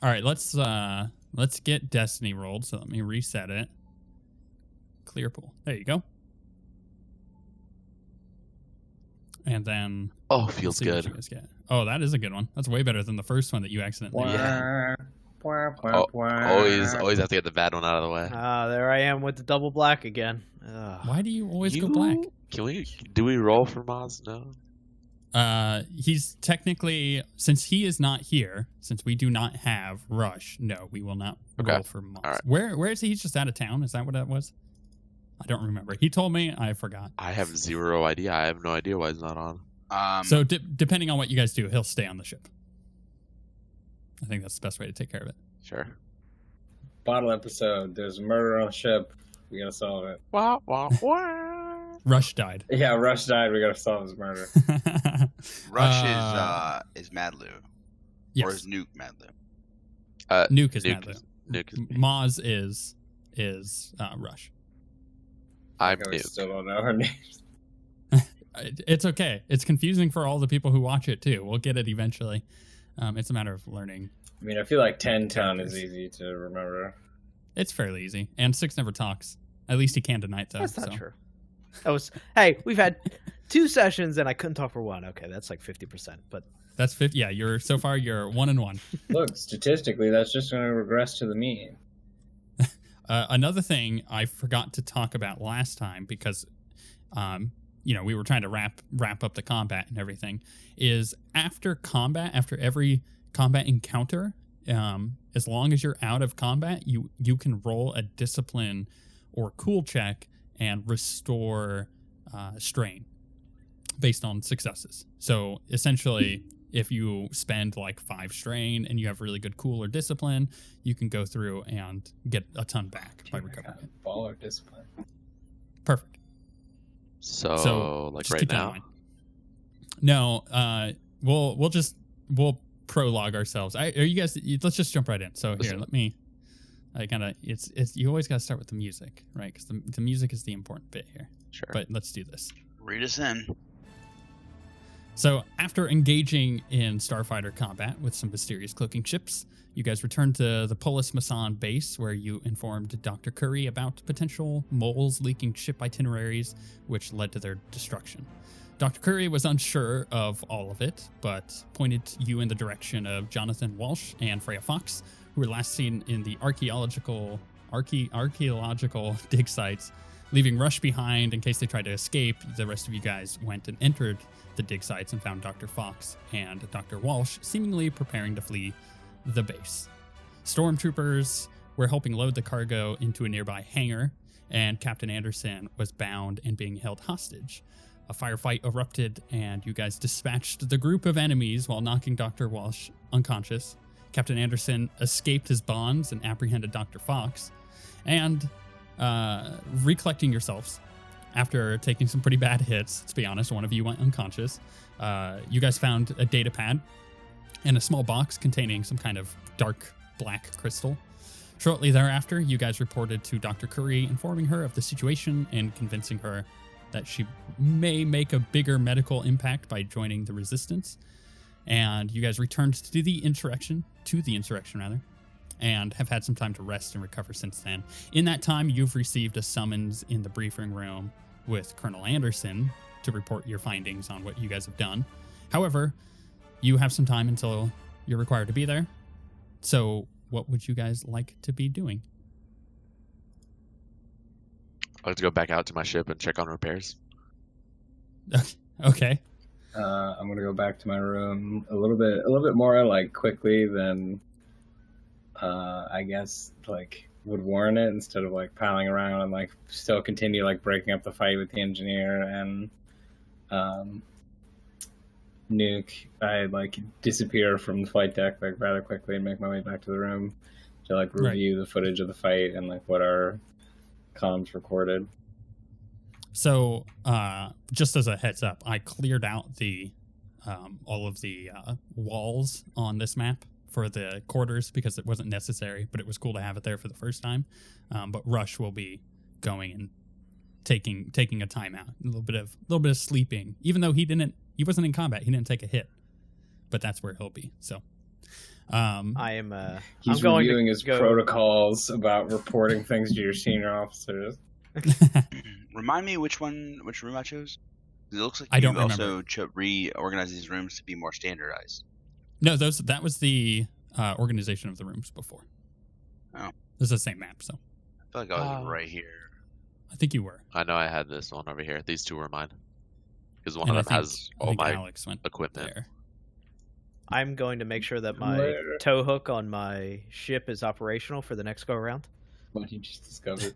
All right, let's get Destiny rolled. So let me reset it. Clear pool. There you go. And then feels good. You guys get. Oh, that is a good one. That's way better than the first one that you accidentally. Yeah. Always have to get the bad one out of the way. There I am with the double black again. Why do you always go black? Do we roll for Maz? No. He's technically, since he is not here, since we do not have Rush, no, we will not roll for Maz. Right. Where is he? He's just out of town. Is that what that was? I don't remember. He told me. I forgot. I have zero idea. I have no idea why he's not on. So depending on what you guys do, he'll stay on the ship. I think that's the best way to take care of it. Sure. Bottle episode. There's a murder on the ship. We gotta solve it. Wow, wow, wow. Rush died. Yeah, Rush died. We gotta solve his murder. Rush is Madlu. Yes. Or is Nuke Madlu? Nuke is Madlu. Nuke is Maz is Rush. I'm we Nuke. still don't know her names. It's okay. It's confusing for all the people who watch it too. We'll get it eventually. It's a matter of learning. I mean, I feel like 10 Town is easy to remember. It's fairly easy. And Six never talks. At least he can tonight, though. That's not true. Hey, we've had 2 sessions and I couldn't talk for 1. Okay, that's like 50%. But that's 50. Yeah, you're 1-1. Look, statistically, that's just going to regress to the mean. Another thing I forgot to talk about last time because, we were trying to wrap up the combat and everything, is after every combat encounter, as long as you're out of combat, you can roll a discipline or cool check and restore strain based on successes. So essentially, if you spend like 5 strain and you have really good cool or discipline, you can go through and get a ton back by recovering it. Ball or discipline. Perfect. So like right now? No, we'll prologue ourselves. Are you guys? Let's just jump right in. So here, let me. It's you always got to start with the music, right? Because the music is the important bit here. Sure. But let's do this. Read us in. So after engaging in starfighter combat with some mysterious cloaking ships, you guys returned to the Polis Masan base where you informed Dr. Curry about potential moles leaking ship itineraries, which led to their destruction. Dr. Curry was unsure of all of it, but pointed you in the direction of Jonathan Walsh and Freya Fox, who were last seen in the archaeological dig sites, leaving Rush behind in case they tried to escape. The rest of you guys went and entered the dig sites and found Dr. Fox and Dr. Walsh seemingly preparing to flee the base. Stormtroopers were helping load the cargo into a nearby hangar, and Captain Anderson was bound and being held hostage. A firefight erupted, and you guys dispatched the group of enemies while knocking Dr. Walsh unconscious. Captain Anderson escaped his bonds and apprehended Dr. Fox. And recollecting yourselves, after taking some pretty bad hits, let's be honest, one of you went unconscious, you guys found a data pad and a small box containing some kind of dark black crystal. Shortly thereafter, you guys reported to Dr. Curry, informing her of the situation and convincing her that she may make a bigger medical impact by joining the resistance. And you guys returned to the insurrection, and have had some time to rest and recover since then. In that time, you've received a summons in the briefing room with Colonel Anderson to report your findings on what you guys have done. However, you have some time until you're required to be there. So what would you guys like to be doing? I'd like to go back out to my ship and check on repairs. Okay. I'm gonna go back to my room a little bit more like quickly than I guess like would warrant it, instead of like piling around and like still continue like breaking up the fight with the engineer and Nuke. I like disappear from the flight deck like rather quickly and make my way back to the room to like review the footage of the fight and like what our comms recorded. So, just as a heads up, I cleared out the all of the walls on this map for the quarters because it wasn't necessary, but it was cool to have it there for the first time. But Rush will be going and taking a timeout, a little bit of sleeping, even though he didn't He wasn't in combat. He didn't take a hit, but that's where he'll be. So, I am. He's I'm going reviewing to his go... protocols about reporting things to your senior officers. Remind me which room I chose? It looks like I you don't also reorganized these rooms to be more standardized. No, that was the organization of the rooms before. Oh. This is the same map, so. I feel like I was right here. I think you were. I know I had this one over here. These two were mine. Because one And of them has all my Alex went equipment. there. I'm going to make sure that my tow hook on my ship is operational for the next go around. What you just discovered.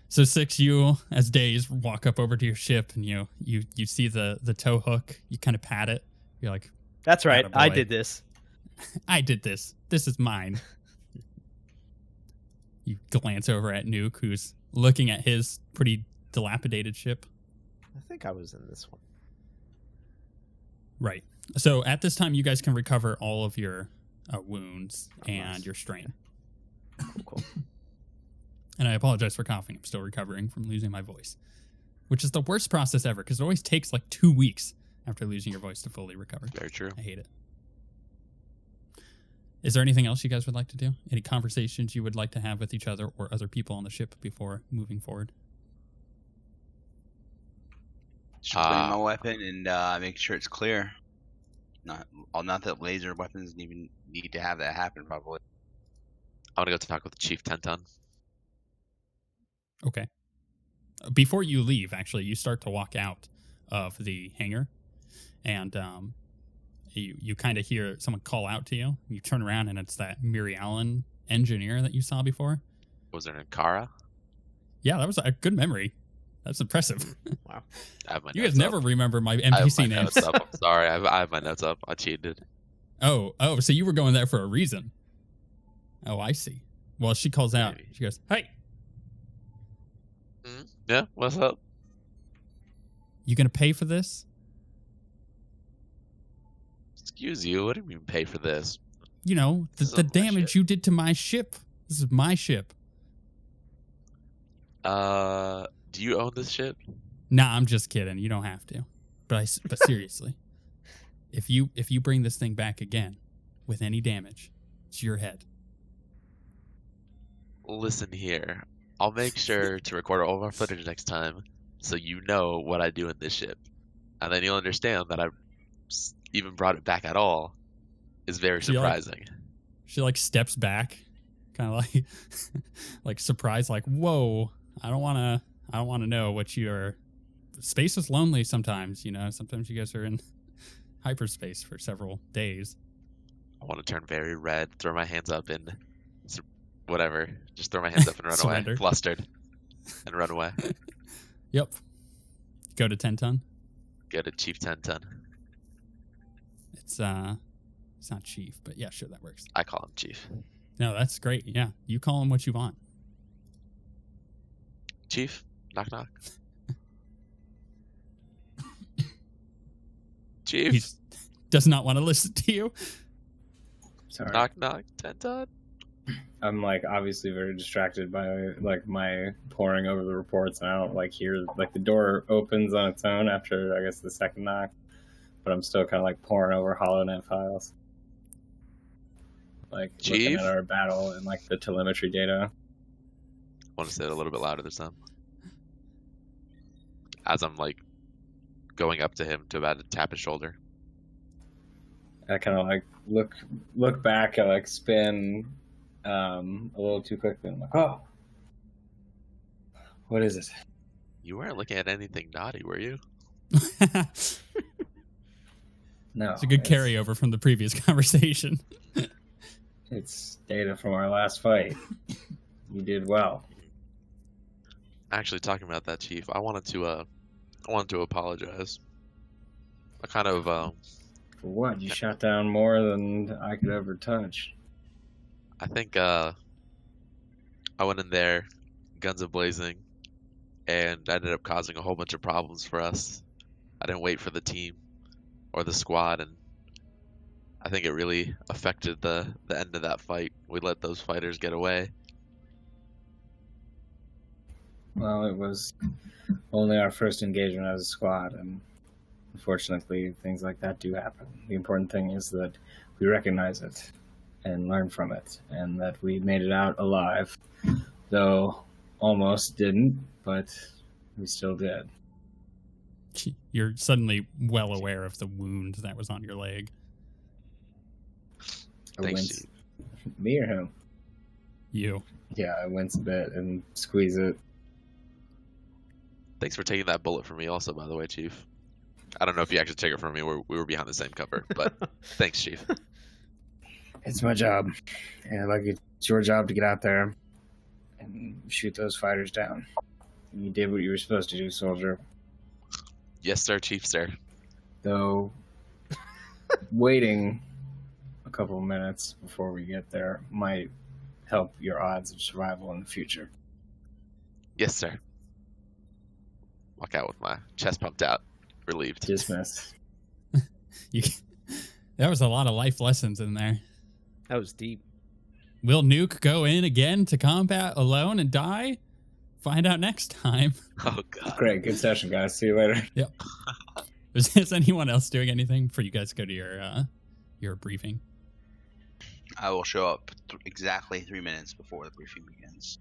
So Six, you as Days walk up over to your ship and you see the tow hook. You kind of pat it. You're like, "That's right, I attaboy. did this. I did this. This is mine." You glance over at Nuke, who's looking at his pretty dilapidated ship. I think I was in this one. Right. So at this time, you guys can recover all of your wounds and your strain. Cool. And I apologize for coughing. I'm still recovering from losing my voice, which is the worst process ever because it always takes like 2 weeks after losing your voice to fully recover. Very true. I hate it. Is there anything else you guys would like to do? Any conversations you would like to have with each other or other people on the ship before moving forward? Just bring my weapon and make sure it's clear. Not that laser weapons even need to have that happen, probably. I want to go talk with Chief Tenton. Okay. Before you leave, actually, you start to walk out of the hangar, and you kind of hear someone call out to you. You turn around, and it's that Mary Allen engineer that you saw before. Was there an Ankara? Yeah, that was a good memory. That's impressive. Wow. I have my You notes guys never up. remember my I have NPC my names. notes up. I'm sorry. I have my notes up. I cheated. Oh, so you were going there for a reason. Oh, I see. Well, she calls out. Maybe. She goes, "Hey, Yeah, what's up? you gonna pay for this? Excuse you. What do you mean pay for this? You know, This the is my damage ship. you did to my ship. This is my ship." Do you own this ship? Nah, I'm just kidding. You don't have to. But seriously, if you bring this thing back again with any damage, it's your head. Listen here. I'll make sure to record all of our footage next time so you know what I do in this ship. And then you'll understand that I even brought it back at all is very surprising. She like steps back, kind of like like surprised, like, "Whoa, I don't want to know what you're." Space is lonely sometimes, you know. Sometimes you guys are in hyperspace for several days. I want to turn very red, throw my hands up and whatever. Just throw my hands up and run away. Surrender. Flustered. And run away. Yep. Go to Tenton. Go to Chief Tenton. It's not Chief, but yeah, sure, that works. I call him Chief. No, that's great. Yeah, you call him what you want. Chief, knock knock. Chief, He does not want to listen to you. Sorry. knock knock. Tenton. I'm like obviously very distracted by like my poring over the reports, and I don't like hear like the door opens on its own after I guess the second knock, but I'm still kind of like poring over HoloNet files, like looking Chief? at our battle and like the telemetry data. I want to say it a little bit louder this time. As I'm like going up to him to about to tap his shoulder. I kind of like look back and like spin a little too quickly. I'm like, oh, what is it? You weren't looking at anything naughty, were you? It's No, a good carryover from the previous conversation. It's data from our last fight. You did well. Actually, talking about that, Chief, I wanted to apologize. I kind of For what? You shot down more than I could ever touch. I think I went in there, guns a-blazing, and I ended up causing a whole bunch of problems for us. I didn't wait for the team or the squad, and I think it really affected the end of that fight. We let those fighters get away. Well, it was only our first engagement as a squad, and Unfortunately, things like that do happen. The important thing is that we recognize it and learn from it, and that we made it out alive. Though almost didn't, but we still did. You're suddenly well aware of the wound that was on your leg. Thanks, Chief. Me or him? You. Yeah, I wince a bit and squeeze it. Thanks for taking that bullet from me also, by the way, Chief. I don't know if you actually took it from me. We were behind the same cover, but thanks, Chief. It's my job. And like it's your job to get out there and shoot those fighters down. You did what you were supposed to do, soldier. Yes, sir, Chief, sir. Though waiting a couple of minutes before we get there might help your odds of survival in the future. Yes, sir. Walk out with my chest pumped out, relieved. Dismissed. That was a lot of life lessons in there. That was deep. Will Nuke go in again to combat alone and die? Find out next time. Oh, God. Great, good session, guys. See you later. Yep. Is anyone else doing anything before you guys go to your briefing? I will show up exactly 3 minutes before the briefing begins.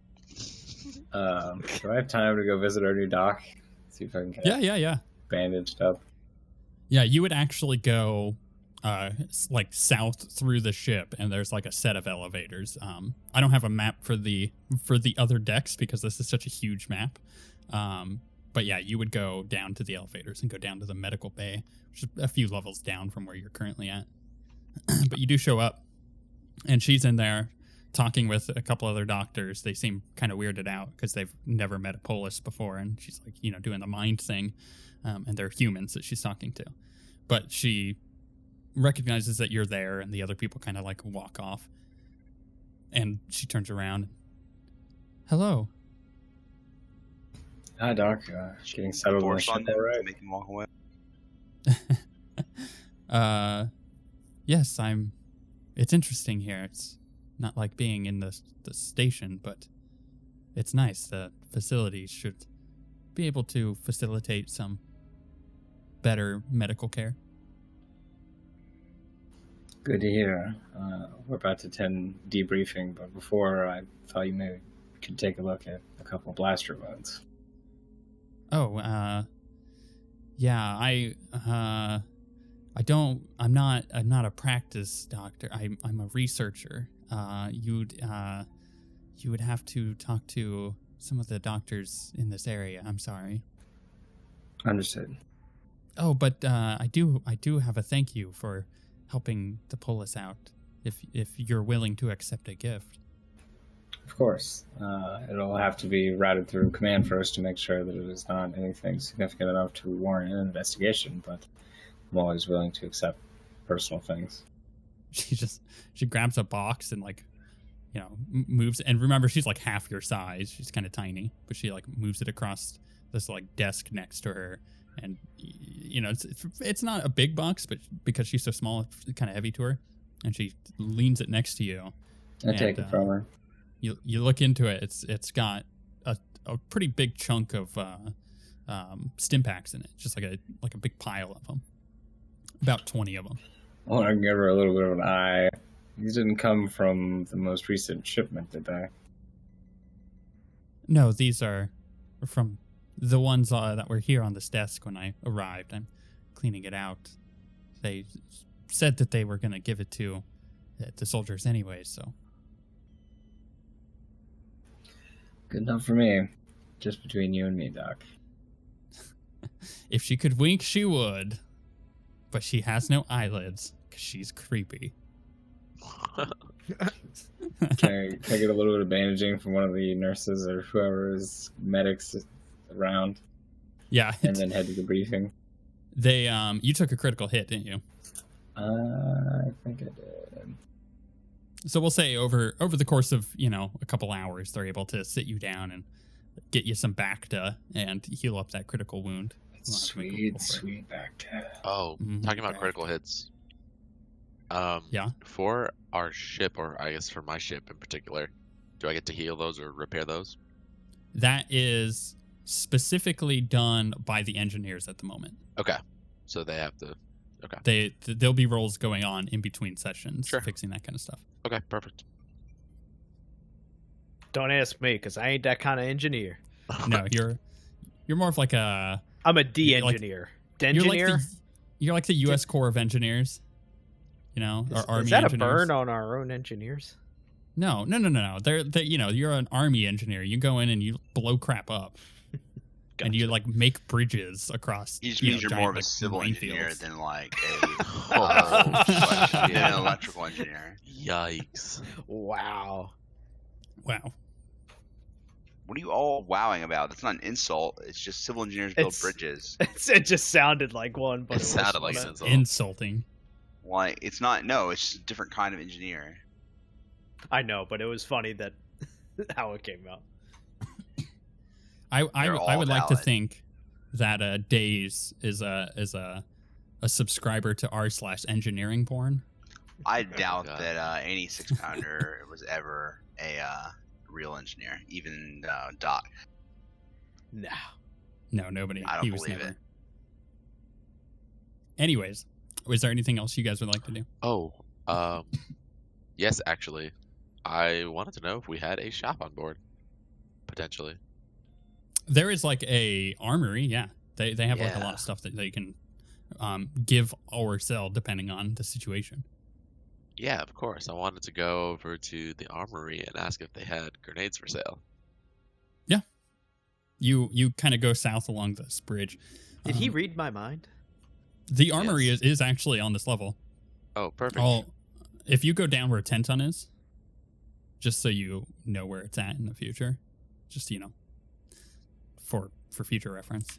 Do I have time to go visit our new doc? See if I can get Yeah. bandaged up. Yeah, you would actually go like south through the ship, and there's like a set of elevators. I don't have a map for the other decks because this is such a huge map. But yeah, you would go down to the elevators and go down to the medical bay, which is a few levels down from where you're currently at. But you do show up, and she's in there talking with a couple other doctors. They seem kind of weirded out because they've never met a Polis before, and she's like, doing the mind thing, and they're humans that she's talking to. But she recognizes that you're there, and the other people kind of like walk off, and she turns around. Hello. Hi, Doc. Getting settled in the Force on ship, them all to right? make them walk away. Yes, it's interesting here. It's not like being in the station, but it's nice. The facilities should be able to facilitate some better medical care. Good to hear. We're about to attend debriefing, but before, I thought you maybe could take a look at a couple blaster wounds. Oh, yeah, I'm not a practice doctor. I'm a researcher. You would have to talk to some of the doctors in this area. I'm sorry. Understood. Oh, but I do have a thank you for helping to pull us out. If you're willing to accept a gift. Of course. It'll have to be routed through command first to make sure that it is not anything significant enough to warrant an investigation, but I'm always willing to accept personal things. She grabs a box and moves, and remember, she's like half your size. She's kind of tiny, but she like moves it across this like desk next to her, and it's not a big box, but because she's so small, it's kind of heavy to her, and she leans it next to you. I take it from her. You look into it. It's got a pretty big chunk of stim packs in it, just like a big pile of them, about 20 of them. I want to give her a little bit of an eye. These didn't come from the most recent shipment, did they? No, these are from the ones that were here on this desk when I arrived. I'm cleaning it out. They said that they were going to give it to the soldiers anyway, so. Good enough for me. Just between you and me, Doc. If she could wink, she would. But she has no eyelids, because she's creepy. Can I get a little bit of bandaging from one of the nurses or whoever is medics around? Yeah. And then head to the briefing. You took a critical hit, didn't you? I think I did. So we'll say over the course of, a couple hours, they're able to sit you down and get you some Bacta and heal up that critical wound. Sweet Bacta. Oh, talking about critical hits. Yeah. For our ship, or I guess for my ship in particular, do I get to heal those or repair those? That is specifically done by the engineers at the moment. Okay. So they have to. There'll be rolls going on in between sessions, Sure. fixing that kind of stuff. Okay, perfect. Don't ask me, because I ain't that kind of engineer. No, you're more of like a I'm a D You're like- engineer. You're like the U.S. Corps of Engineers, or Army Is that engineers. a burn on our own engineers? No. They're you're an Army engineer. You go in and you blow crap up, and you Gotcha. make bridges across. He just means you're giant, more of a like, civil engineer minefields. than like Oh, than an electrical engineer. Yikes. Wow. Wow. What are you all wowing about? That's not an insult. It's just civil engineers build It's- bridges. It just sounded like one, but It sounded like wasn't. an insult. Insulting. Like it's not. No, it's just a different kind of engineer. I know, but it was funny that how it came out. They're I would all like to valid. think that Days is a subscriber to r/engineering porn. I doubt God. that any 6-pounder was ever a real engineer, even Doc. No. No, nobody. I don't He was believe never. it. Anyways, was there anything else you guys would like to do? Oh, yes, actually. I wanted to know if we had a shop on board. Potentially. There is like a armory, yeah. They have like a Yeah. lot of stuff that they can give or sell depending on the situation. Yeah, of course. I wanted to go over to the Armory and ask if they had grenades for sale. You kind of go south along this bridge. Did he read my mind? The armory Yes. is actually on this level. Oh, perfect. If you go down where 10 ton is, just so you know where it's at in the future, just for future reference.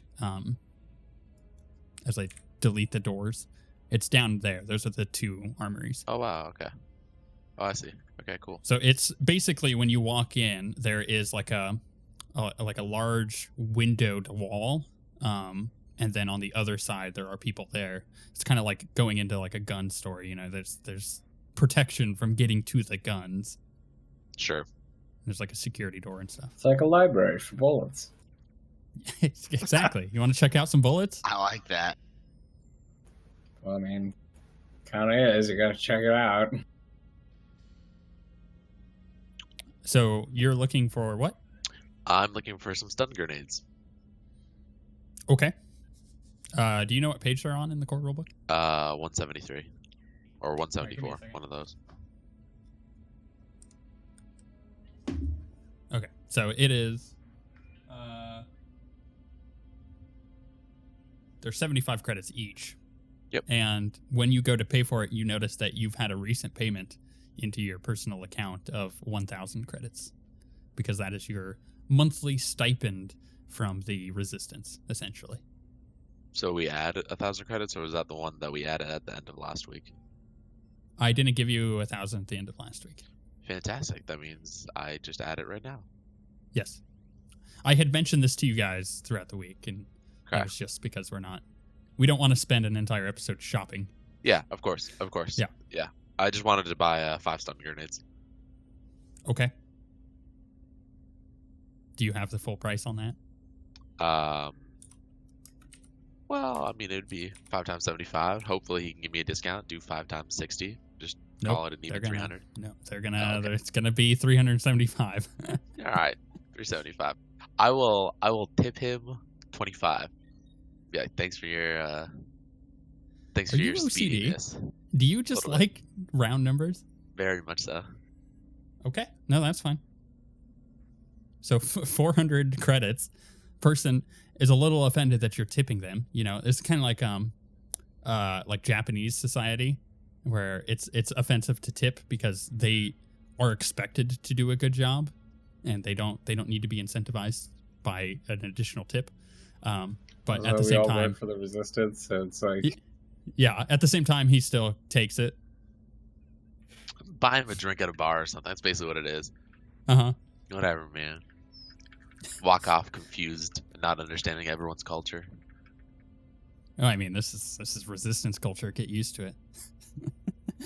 As I delete the doors, it's down there. Those are the two armories. Oh, wow, okay. Oh, I see. Okay, cool. So it's basically when you walk in, there is like a large windowed wall, and then on the other side there are people there. It's kind of like going into like a gun store. There's protection from getting to the guns. Sure. There's like a security door and stuff. It's like a library for bullets. Exactly. You want to check out some bullets? I like that. Well, I mean, kind of is. You gotta check it out. So you're looking for what? I'm looking for some stun grenades. Okay. Do you know what page they're on in the core rulebook? 173. Or Alright, give me a 174. second. One of those. Okay. So it is. There's 75 credits each. Yep. And when you go to pay for it, you notice that you've had a recent payment into your personal account of 1,000 credits, because that is your monthly stipend from the resistance, essentially. So we add 1,000 credits, or was that the one that we added at the end of last week? I didn't give you 1,000 at the end of last week. Fantastic. That means I just add it right now. Yes. I had mentioned this to you guys throughout the week, and Okay. it was just because we don't want to spend an entire episode shopping. Yeah, of course. Of course. Yeah. Yeah. I just wanted to buy 5 stun grenades. Okay. Do you have the full price on that? Well, I mean, it would be 5 times 75. Hopefully he can give me a discount. Do 5 times 60. Just call it an even 300. No, they're gonna. Oh, okay. It's gonna be 375. All right, 375. I will tip him 25. Yeah, thanks for your thanks Are for you your OCD? speediness. Do you just Totally. like round numbers? Very much so. Okay, no, that's fine. So 400 credits. Person is a little offended that you're tipping them. It's kind of like Japanese society, where it's offensive to tip because they are expected to do a good job, and they don't need to be incentivized by an additional tip. But at the we same all time, work for the resistance, so it's like yeah, at the same time, he still takes it. Buy him a drink at a bar or something. That's basically what it is. Uh-huh. Whatever, man. Walk off confused, not understanding everyone's culture. I mean, this is resistance culture. Get used to it.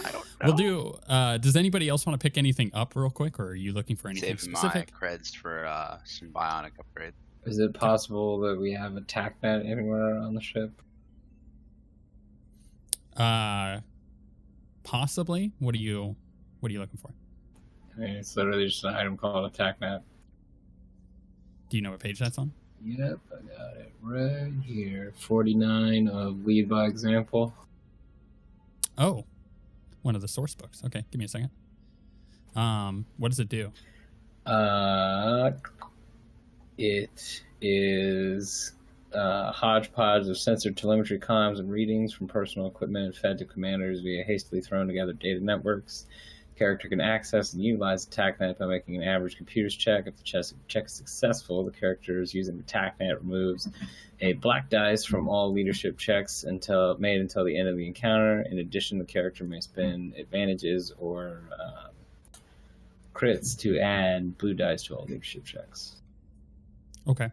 I don't know. We'll do. Does anybody else want to pick anything up real quick, or are you looking for anything Saving my specific? creds for some bionic upgrade. is it possible that we have a TAC net anywhere on the ship? Possibly. What are you looking for? I mean, it's literally just an item called attack map. Do you know what page that's on? Yep, I got it right here. 49 of Lead by Example. Oh, one of the source books. Okay, give me a second. What does it do? It is a hodgepodge of sensor telemetry comms and readings from personal equipment fed to commanders via hastily thrown together data networks. Character can access and utilize the TACnet by making an average computer's check. If the check is successful, the character is using the TACnet removes a black dice from all leadership checks made until the end of the encounter. In addition, the character may spend advantages or crits to add blue dice to all leadership checks. Okay.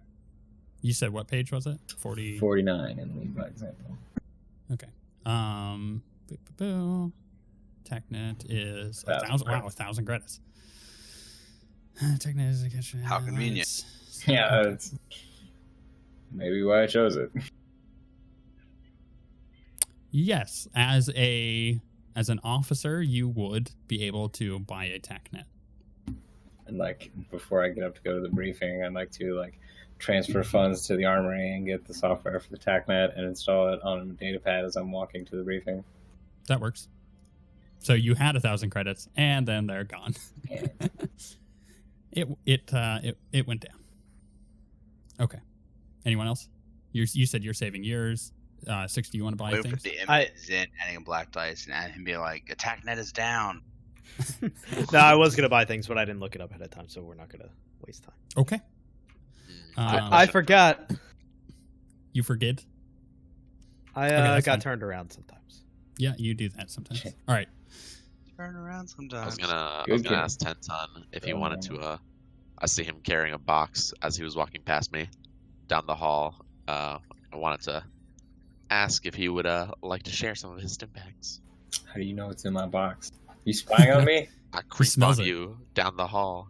You said what page was it? 49 in Lead by Example. Okay. TACnet is 1,000. Wow, 1,000 credits. TACnet is a kitchen. How convenient. Yeah, that's maybe why I chose it. Yes, as an officer, you would be able to buy a TACnet. And like before I get up to go to the briefing, I'd like to transfer funds to the Armory and get the software for the TACnet and install it on a data pad as I'm walking to the briefing. That works. So you had 1,000 credits, and then they're gone. Yeah. It went down. Okay. Anyone else? You said you're saving yours. 6, do you want to buy Wait things? for the image in, adding a black dice, and him be like, "AttackNet is down." No, I was gonna buy things, but I didn't look it up ahead of time, so we're not gonna waste time. Okay. I forgot. You forget? I got fine. turned around sometimes. Yeah, you do that sometimes. All right. Turn around sometimes. I was gonna Good ask Tenton if he wanted to. I see him carrying a box as he was walking past me down the hall. I wanted to ask if he would like to share some of his stim packs. How do you know it's in my box? You spying on me? I creep smells on it. you down the hall.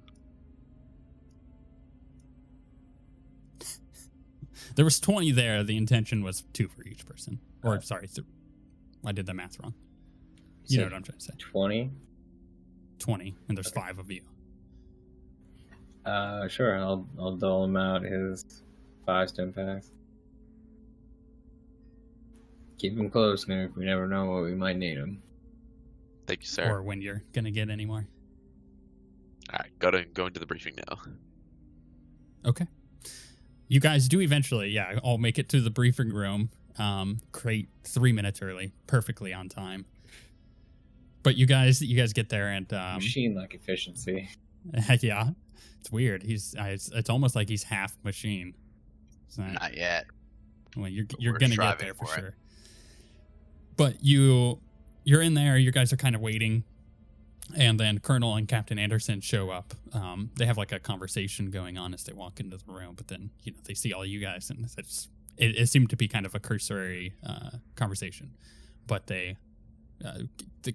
There was 20 there. The intention was 2 for each person. Or, sorry, I did the math wrong. You know what I'm trying to say. 20? 20, and there's 5 of you. Sure. I'll dole him out his 5 stim packs. Keep him close, Nick. We never know what we might need him. Thank you, sir. Or when you're going to get any more. All right, going to the briefing now. Okay. You guys do eventually, all make it to the briefing room. Crate 3 minutes early, perfectly on time. But you guys get there and Machine-like efficiency. yeah, it's weird. It's almost like he's half machine. Not yet. Well, you're We're gonna get striving there for for it. sure. But you're in there. You guys are kind of waiting, and then Colonel and Captain Anderson show up. They have like a conversation going on as they walk into the room. But then they see all you guys, and it seemed to be kind of a cursory conversation. But the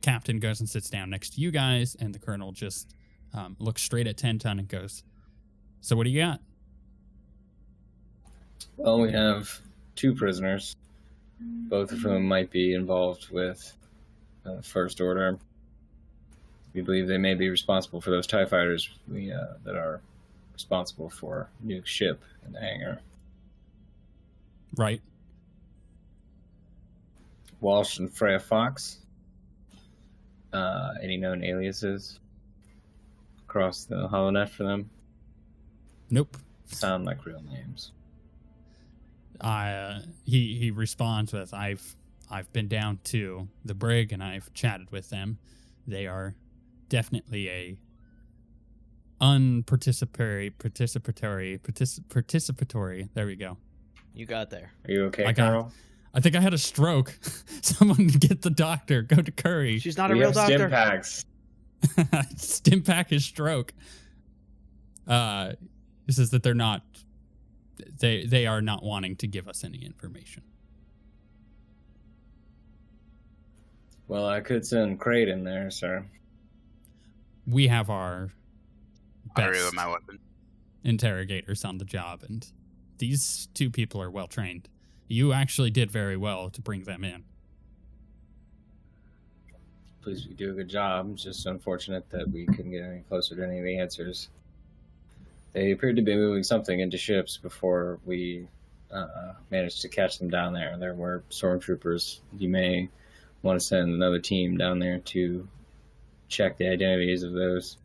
captain goes and sits down next to you guys, and the colonel just looks straight at Tenton and goes, "So what do you got?" Well, we have 2 prisoners, both of whom might be involved with First Order. We believe they may be responsible for those TIE fighters that are responsible for Nuke's ship in the hangar. Right. Walsh and Freya Fox. Any known aliases across the HoloNet for them? Nope. Sound like real names. He responds with, I've been down to the brig and I've chatted with them. They are definitely a participatory. There we go. You got there. Are you okay, I got Colonel? I think I had a stroke. Someone get the doctor. Go to Curry. She's not a We real have doctor. stim packs. Stim pack his stroke. It says that they're not. They are not wanting to give us any information. Well, I could send Crate in there, sir. We have our I already best with my weapon. interrogators on the job, and these 2 people are well trained. You actually did very well to bring them in. pleased we do a good job. It's just unfortunate that we couldn't get any closer to any of the answers. They appeared to be moving something into ships before we managed to catch them down there. There were stormtroopers. You may want to send another team down there to check the identities of those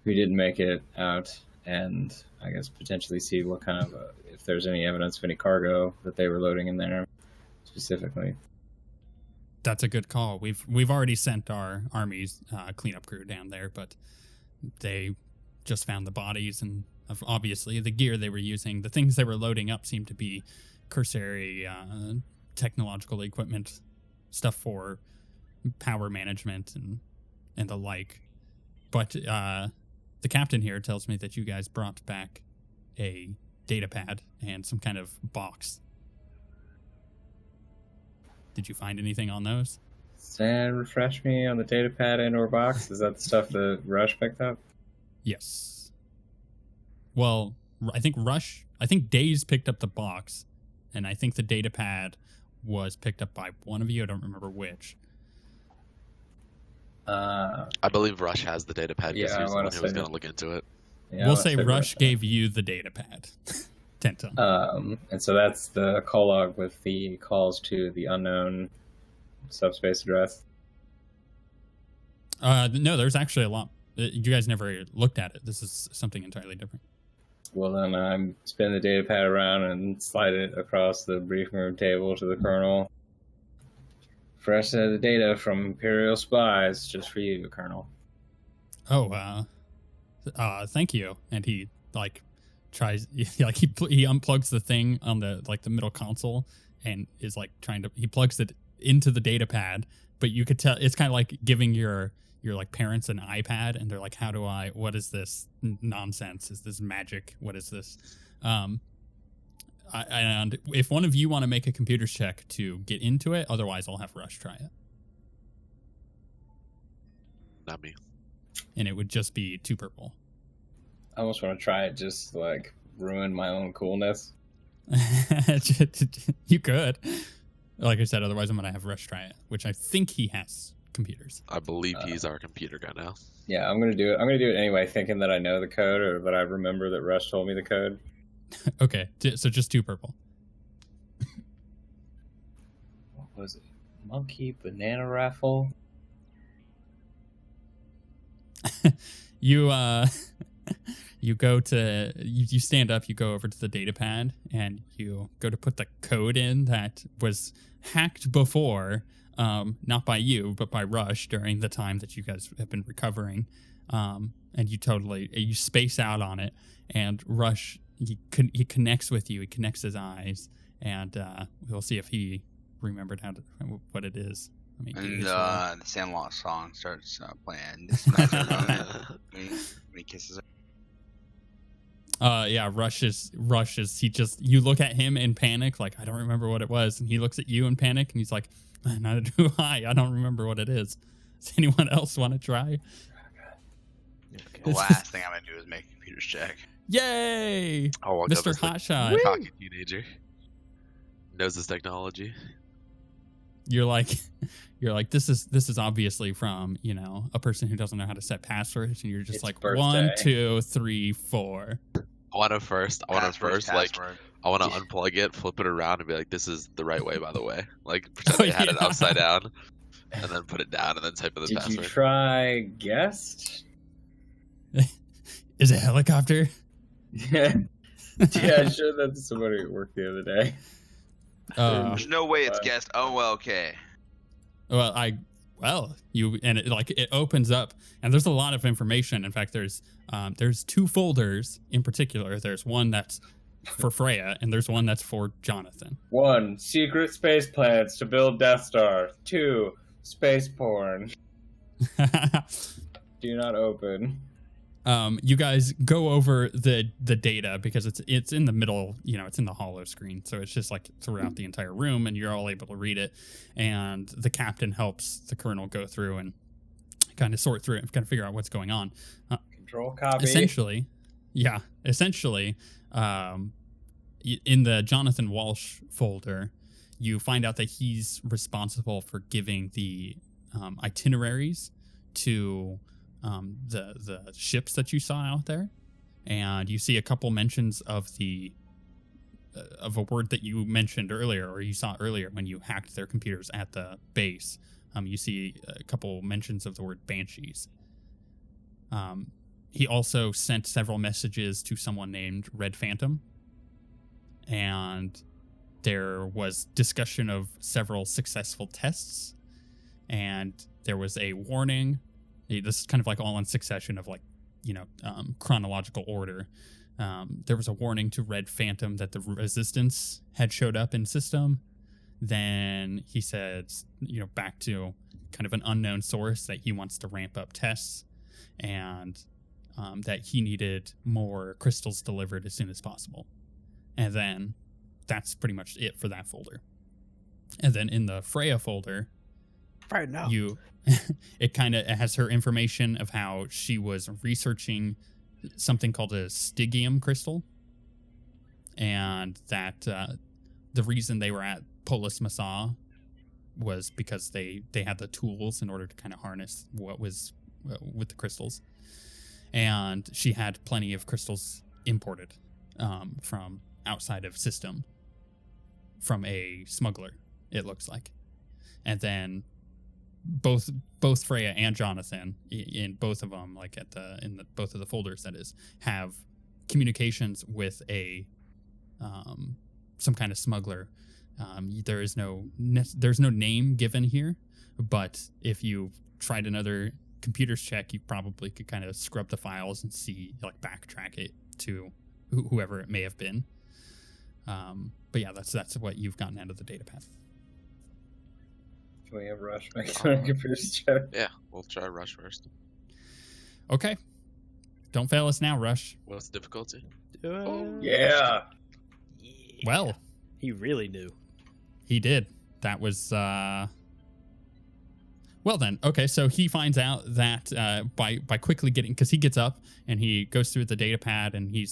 who didn't make it out, and I guess potentially see what kind of if there's any evidence of any cargo that they were loading in there specifically. That's a good call. We've already sent our Army's cleanup crew down there, but they just found the bodies, and obviously the gear they were using, the things they were loading up seemed to be cursory technological equipment, stuff for power management and the like. But the captain here tells me that you guys brought back a data pad and some kind of box. Did you find anything on those? Sand, refresh me on the data pad and or box. Is that the stuff that Rush picked up? Yes. Well, I think Days picked up the box, and I think the data pad was picked up by one of you. I don't remember which. I believe Rush has the data pad because Yeah, he was the I wanna one who was say going that. to look into it. Yeah, We'll I say said Rush gave you the data pad. Tenta. And so that's the call log with the calls to the unknown subspace address. No, there's actually a lot. You guys never looked at it. This is something entirely different. Well, then I'm spin the data pad around and slide it across the briefing room table to the Colonel. Fresh set of data from Imperial spies, just for you, Colonel. Oh, thank you. And he tries he unplugs the thing on the middle console and is he plugs it into the data pad, but you could tell it's kind of like giving your parents an iPad, and they're like, what is this nonsense? Is this magic? What is this? And if one of you want to make a computer check to get into it, otherwise I'll have Rush try it. Not me. And it would just be 2 purple. I almost want to try it just to, ruin my own coolness. You could. Like I said, otherwise I'm going to have Rush try it, which I think he has computers. I believe he's our computer guy now. Yeah, I'm gonna do it. I'm gonna do it anyway, thinking that I know the code or that I remember that Rush told me the code. Okay, so just 2 purple. What was it? Monkey banana raffle? You go to you stand up, you go over to the data pad, and you go to put the code in that was hacked before, not by you, but by Rush during the time that you guys have been recovering. And you space out on it, and Rush he connects with you. He connects his eyes, and we'll see if he remembered what it is. And the Sandlot song starts playing. This magic moment when he kisses her. Yeah, Rush is you look at him in panic, like, I don't remember what it was, and he looks at you in panic, and he's like, neither do I don't remember what it is. Does anyone else want to try? The last thing I'm going to do is make a computer's check. Yay! I'll walk Mr. up as Hotshot. cocky teenager. Knows his technology. You're like, this is obviously from, a person who doesn't know how to set passwords, and you're just It's like, birthday. 1, 2, 3, 4. I want to first Password. I want to unplug it, flip it around, and be like, this is the right way, by the way. Like, pretend I had it upside down, and then put it down, and then type in the Did password. you try guest? Is it a helicopter? Yeah. Yeah, I showed that to somebody at work the other day. There's no way it's guessed. Oh, well, okay. It opens up, and there's a lot of information. In fact, there's 2 folders in particular. There's one that's for Freya, and there's one that's for Jonathan. 1, secret space plans to build Death Star. 2, space porn. Do not open. You guys go over the data because it's in the middle, it's in the hollow screen, so it's just like throughout the entire room, and you're all able to read it. And the captain helps the colonel go through and kind of sort through it and kind of figure out what's going on. Control copy. Essentially, in the Jonathan Walsh folder, you find out that he's responsible for giving the itineraries to the ships that you saw out there, and you see a couple mentions of of a word that you mentioned earlier, or you saw earlier when you hacked their computers at the base. You see a couple mentions of the word banshees. He also sent several messages to someone named Red Phantom, and there was discussion of several successful tests, and there was a warning. This is kind of like all in succession of chronological order. There was a warning to Red Phantom that the resistance had showed up in system. Then he said, back to kind of an unknown source that he wants to ramp up tests, and that he needed more crystals delivered as soon as possible. And then that's pretty much it for that folder. And then in the Freya folder, right now, it has her information of how she was researching something called a Stygium crystal, and that the reason they were at Polis Massa was because they had the tools in order to kind of harness what was with the crystals, and she had plenty of crystals imported from outside of system from a smuggler, it looks like. And then both Freya and Jonathan, in both of them, like both of the folders, that is, have communications with some kind of smuggler. There's no name given here, but if you tried another computer's check, you probably could kind of scrub the files and see, backtrack it to whoever it may have been. But yeah, that's what you've gotten out of the data pad. Can we have Rush make a computer's check? Yeah, we'll try Rush first. Okay. Don't fail us now, Rush. What's the difficulty? Yeah. Well, he really knew. He did. That was well then. Okay, so he finds out that by quickly getting, because he gets up and he goes through the data pad, and you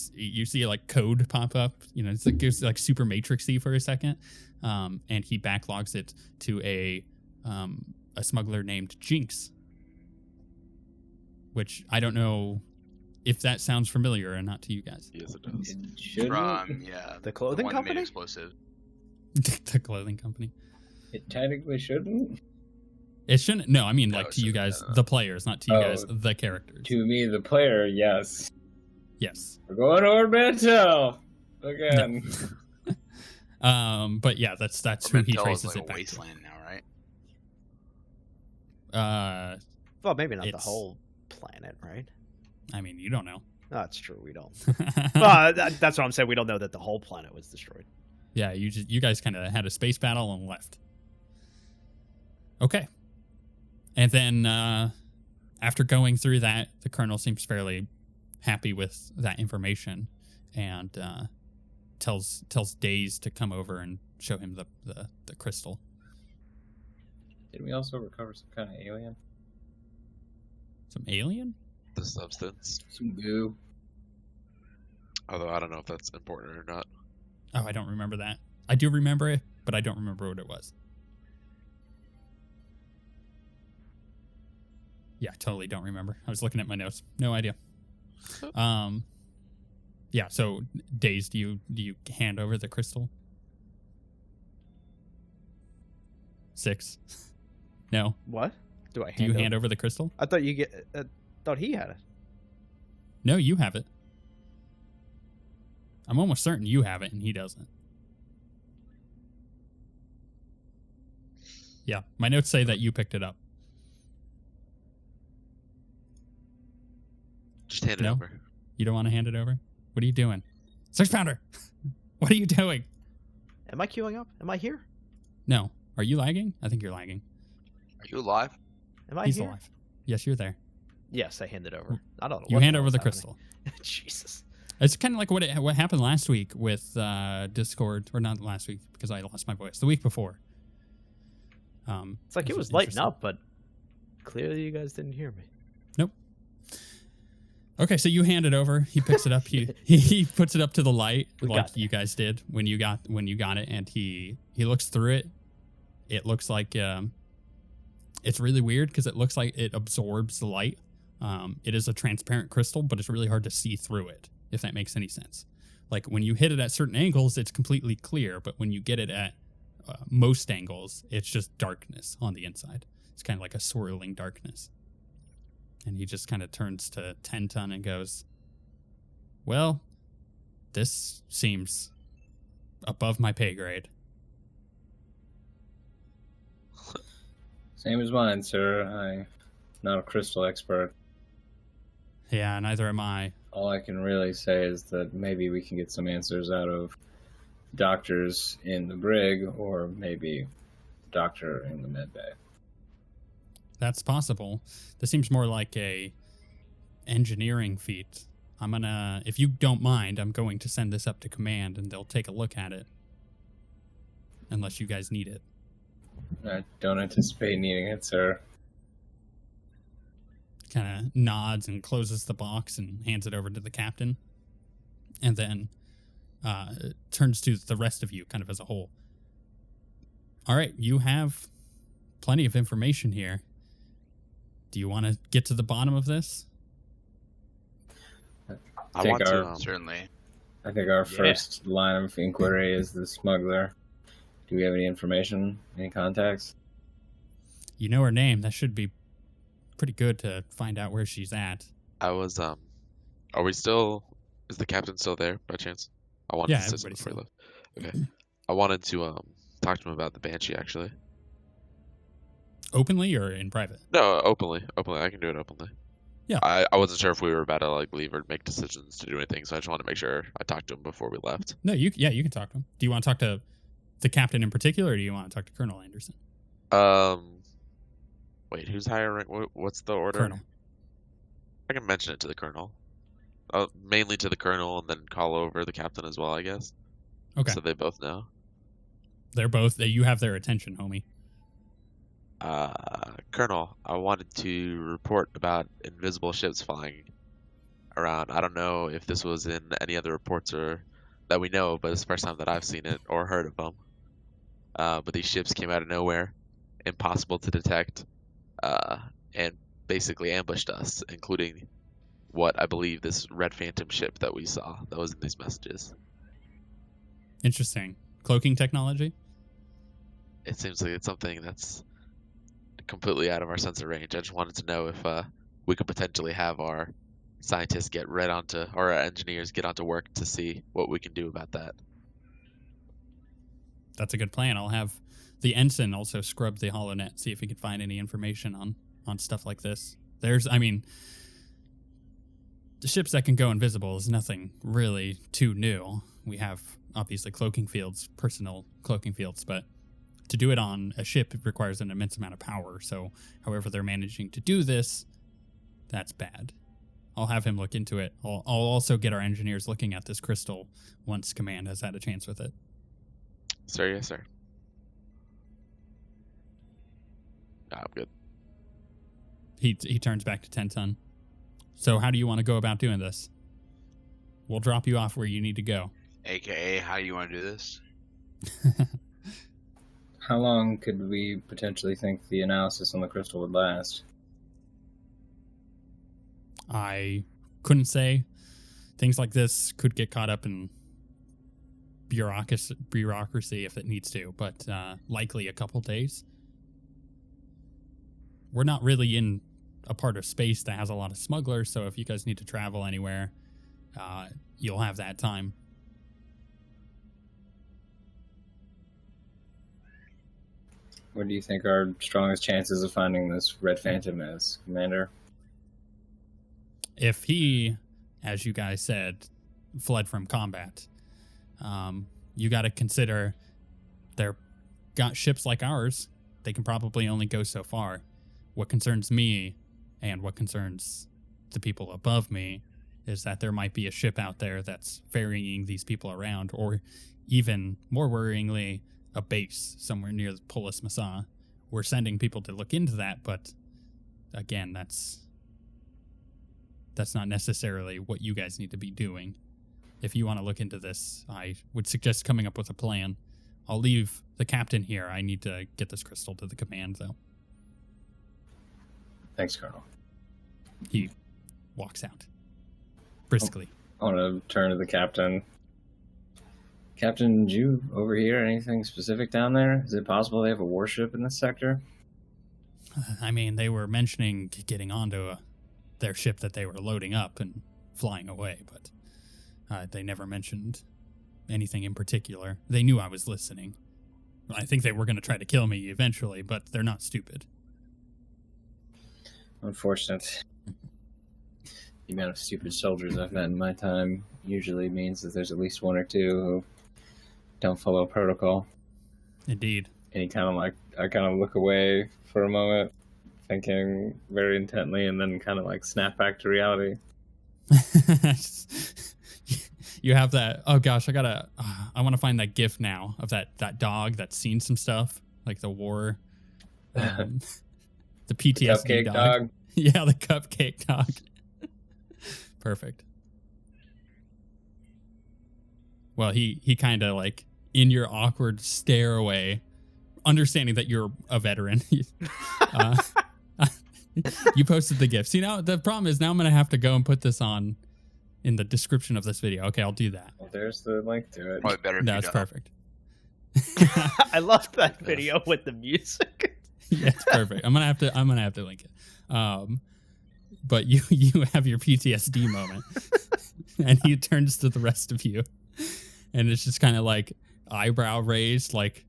see code pop up. It's goes super matrixy for a second, and he backlogs it to a smuggler named Jinx, which I don't know if that sounds familiar or not to you guys. Yes, it does. From the clothing one company. Made explosive. The clothing company. It technically shouldn't. It shouldn't. No, I mean, No, to you guys, shouldn't. the players, not to you guys, the characters. To me, the player, yes. Yes. We're going over Mantel again. But yeah, that's who he Mentel traces is it a back wasteland now, right? to. Well, maybe not the It's- whole planet, right? I mean, you don't know. No, that's true. We don't. Well, that's what I'm saying. We don't know that the whole planet was destroyed. Yeah, you guys kind of had a space battle and left. Okay. And then after going through that, the colonel seems fairly happy with that information, and tells Daze to come over and show him the crystal. Did we also recover some kind of alien? Some alien? The substance. Some goo. Although I don't know if that's important or not. Oh, I don't remember that. I do remember it, but I don't remember what it was. Yeah, totally don't remember. I was looking at my notes. No idea. Yeah, so Daze, do you hand over the crystal? 6. No. What? Do I? Do you hand over the crystal? I thought thought he had it. No, you have it. I'm almost certain you have it and he doesn't. Yeah, my notes say that you picked it up. Just hand it No? over. You don't want to hand it over? What are you doing? 6-pounder! What are you doing? Am I queuing up? Am I here? No. Are you lagging? I think you're lagging. Are you alive? Am I He's here? alive. Yes, you're there. Yes, I hand it over. I don't know. You what hand the over the hell's happening. crystal. Jesus. It's kind of like what happened last week with Discord, or not last week because I lost my voice. The week before. It's like it was lighting up, but clearly you guys didn't hear me. Nope. Okay, so you hand it over. He picks it up. He puts it up to the light like you guys did when you got it, and he looks through it. It looks like It's really weird because it looks like it absorbs the light. It is a transparent crystal, but it's really hard to see through it, if that makes any sense. Like when you hit it at certain angles, it's completely clear, but when you get it at most angles, it's just darkness on the inside. It's kind of like a swirling darkness. And he just kind of turns to 10 Ton and goes, well, this seems above my pay grade. Same as mine, sir. I'm not a crystal expert. Yeah, neither am I. All I can really say is that maybe we can get some answers out of doctors in the brig, or maybe doctor in the med bay. That's possible. This seems more like a engineering feat. I'm gonna, if you don't mind, I'm going to send this up to command and they'll take a look at it. Unless you guys need it. I don't anticipate needing it, sir. Kind of nods and closes the box and hands it over to the captain. And then turns to the rest of you kind of as a whole. All right, you have plenty of information here. Do you want to get to the bottom of this? I want to. Certainly. I think our first line of inquiry is the smuggler. Do we have any information? Any contacts? You know her name. That should be pretty good to find out where she's at. I was, are we still, is the captain still there by chance? I wanted to sit before he left. Okay. I wanted to, talk to him about the Banshee, actually. Openly or in private? No, openly. Openly. I can do it openly. Yeah. I wasn't sure if we were about to, like, leave or make decisions to do anything, so I just wanted to make sure I talked to him before we left. No, you can talk to him. Do you want to talk to the captain in particular, or do you want to talk to Colonel Anderson? Wait, who's hiring? What's the order? Colonel. I can mention it to the colonel. Mainly to the colonel, and then call over the captain as well, I guess. Okay. So they both know. They're both. You have their attention, homie. Colonel, I wanted to report about invisible ships flying around. I don't know if this was in any other reports or that we know, but it's the first time that I've seen it or heard of them. But these ships came out of nowhere, impossible to detect, and basically ambushed us, including what I believe this Red Phantom ship that we saw that was in these messages. Interesting. Cloaking technology? It seems like it's something that's completely out of our sense of range. I just wanted to know if we could potentially have our scientists get or our engineers get onto work to see what we can do about that. That's a good plan. I'll have the ensign also scrub the holonet, see if he can find any information on stuff like this. The ships that can go invisible is nothing really too new. We have obviously cloaking fields, personal cloaking fields, but to do it on a ship requires an immense amount of power. So however they're managing to do this, that's bad. I'll have him look into it. I'll also get our engineers looking at this crystal once command has had a chance with it. Sir, yes, sir. I'm good. He turns back to 10 Ton. So how do you want to go about doing this? We'll drop you off where you need to go. AKA, how do you want to do this? How long could we potentially think the analysis on the crystal would last? I couldn't say. Things like this could get caught up in bureaucracy if it needs to, but likely a couple days. We're not really in a part of space that has a lot of smugglers, so if you guys need to travel anywhere, you'll have that time. What do you think our strongest chances of finding this Red Phantom is, Commander? If he, as you guys said, fled from combat, you got to consider they're got ships like ours. They can probably only go so far. What concerns me and what concerns the people above me is that there might be a ship out there that's ferrying these people around, or even more worryingly, a base somewhere near the Polis Massa. We're sending people to look into that, but again, that's not necessarily what you guys need to be doing. If you want to look into this, I would suggest coming up with a plan. I'll leave the captain here. I need to get this crystal to the command, though. Thanks, Colonel. He walks out briskly. I want to turn to the captain. Captain, did you overhear anything specific down there? Is it possible they have a warship in this sector? I mean, they were mentioning getting onto their ship that they were loading up and flying away, but they never mentioned anything in particular. They knew I was listening. I think they were going to try to kill me eventually, but they're not stupid. Unfortunate. The amount of stupid soldiers I've met in my time usually means that there's at least one or two who don't follow protocol. Indeed. Anytime I kind of look away for a moment, thinking very intently, and then kind of like snap back to reality. You have that. Oh gosh, I want to find that GIF now of that dog that's seen some stuff, like the war, the PTSD the cupcake dog. Yeah, the cupcake dog. Perfect. Well, he kind of like in your awkward stare away, understanding that you're a veteran. You posted the GIF. See, now the problem is now I'm gonna have to go and put this on in the description of this video. Okay, I'll do that. Well, there's the link to it. Probably better if No, you it's don't. perfect. I love that video with the music. Yeah, it's perfect. I'm gonna have to link it. But you have your PTSD moment, and he turns to the rest of you, and it's just kind of like eyebrow raised, like,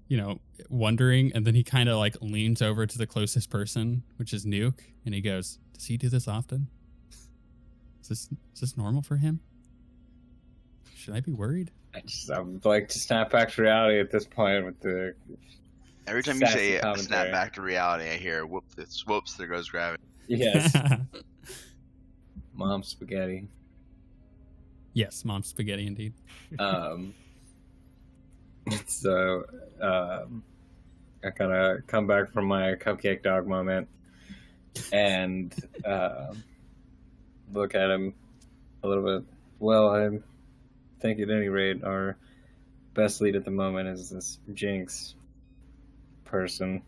you know, wondering, and then he kind of like leans over to the closest person, which is Nuke, and he goes, "Does he do this often? Is this normal for him? Should I be worried?" I would like to snap back to reality at this point with the. Every time you sassy say commentary. snap back to reality, I hear whoops, there goes gravity. Yes. Mom spaghetti. Yes, mom spaghetti indeed. So, I kind of come back from my cupcake dog moment and look at him a little bit. Well, I think at any rate our best lead at the moment is this Jinx person.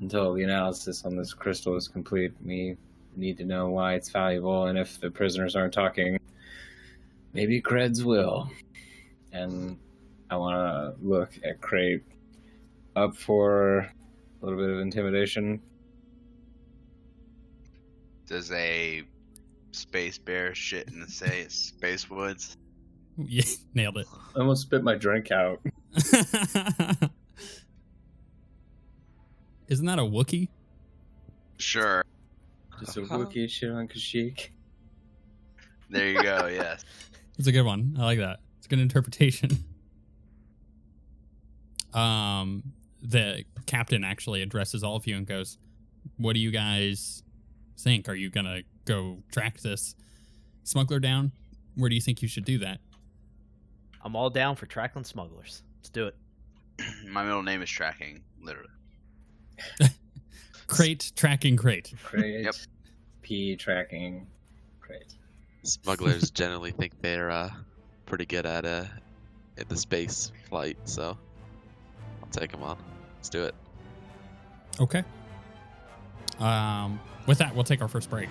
Until the analysis on this crystal is complete, we need to know why it's valuable, and if the prisoners aren't talking, maybe Creds will. And I want to look at Crate. Up for a little bit of intimidation. Does a space bear shit in the space woods? Yeah, nailed it. I almost spit my drink out. Isn't that a Wookiee? Sure. Just a Wookiee shit on Kashyyyk. There you go. Yes. It's a good one. I like that. It's a good interpretation. The captain actually addresses all of you and goes, "What do you guys think? Are you gonna go track this smuggler down? Where do you think you should do that?" I'm all down for tracking smugglers. Let's do it. My middle name is Tracking, literally. Crate tracking crate. Crate. Yep. P tracking. Crate. Smugglers generally think they're pretty good at in the space flight, so I'll take them on. Let's do it. Okay. With that, we'll take our first break.